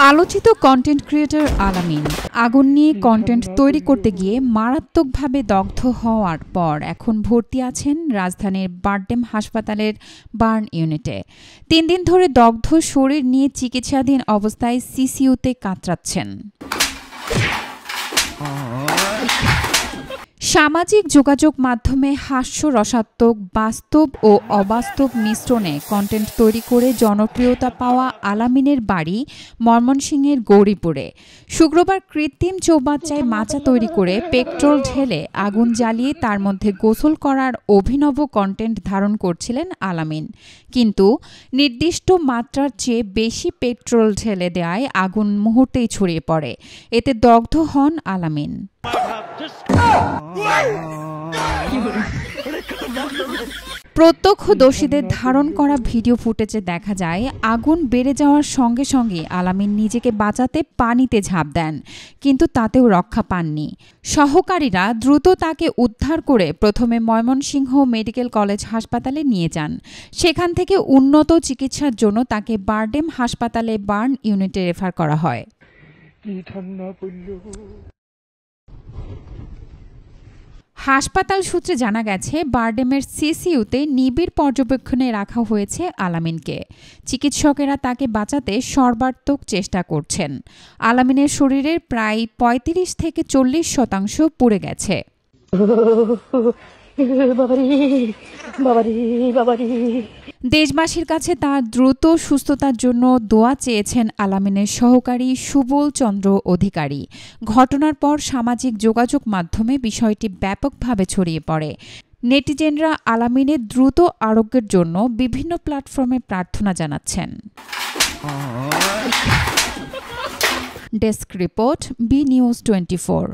আলোচিত content creator আলামিন আগুন নিয়ে কন্টেন্ট তৈরি করতে গিয়ে মারাত্মকভাবে দগ্ধ হওয়ার পর এখন ভর্তি আছেন রাজধানীর বারডেম হাসপাতালের বার্ন ইউনিটে। 3 দিন ধরে দগ্ধ শরীর নিয়ে চিকিৎসাধীন অবস্থায় সিসিইউতে কাতরাচ্ছেন। সামাজিক যোগাযোগ মাধ্যমে হাস্যরসাত্মক বাস্তব ও অবাস্তব মিশ্রণে কন্টেন্ট তৈরি করে জনপ্রিয়তা পাওয়া আলামিনের বাড়ি ময়মনসিংহের গৌরীপুরে। শুক্রবার কৃত্রিম চৌবাচ্চায় মাচা তৈরি করে পেট্রোল ঢেলে আগুন জ্বালিয়ে তার মধ্যে গোসল করার অভিনব কন্টেন্ট ধারণ করছিলেন আলামিন। কিন্তু নির্দিষ্ট মাত্রার চেয়ে বেশি পেট্রোল ঢেলে দেওয়ায় আগুন মুহূর্তেই ছড়িয়ে পড়ে। এতে দগ্ধ হন আলামিন। প্রত্যক্ষদর্শীদের ধারণ করা ভিডিও ফুটেজে দেখা যায় আগুন বেড়ে যাওয়ার সঙ্গে সঙ্গে আলামিন নিজেকে বাঁচাতে পানিতে ঝাঁপ দেন, কিন্তু তাতেও রক্ষা পাননি। সহকারীরা দ্রুত তাকে উদ্ধার করে প্রথমে ময়মনসিংহ মেডিকেল কলেজ হাসপাতালে নিয়ে যান। সেখান থেকে উন্নত চিকিৎসার জন্য তাকে বারডেম হাসপাতালে বার্ন ইউনিটে রেফার করা হয়। হাসপাতাল সূত্রে জানা গেছে বারডেমের সিসিইউতে নিবিড় পর্যবেক্ষণে রাখা হয়েছে আলামিনকে। চিকিৎসকেরা তাকে বাঁচাতে সর্বাত্মক চেষ্টা করছেন। আলামিনের শরীরের প্রায় ৩৫ থেকে ৪০% পুড়ে গেছে। দেশবাসীর কাছে তার দ্রুত সুস্থতার জন্য দোয়া চেয়েছেন আলামিনের সহকারী সুবল চন্দ্র অধিকারী। ঘটনার পর সামাজিক যোগাযোগ মাধ্যমে বিষয়টি ব্যাপকভাবে ছড়িয়ে পড়ে। নেটিজেনরা আলামিনের দ্রুত আরোগ্যের জন্য বিভিন্ন প্ল্যাটফর্মে প্রার্থনা জানাচ্ছেন। Desk report, B news 24।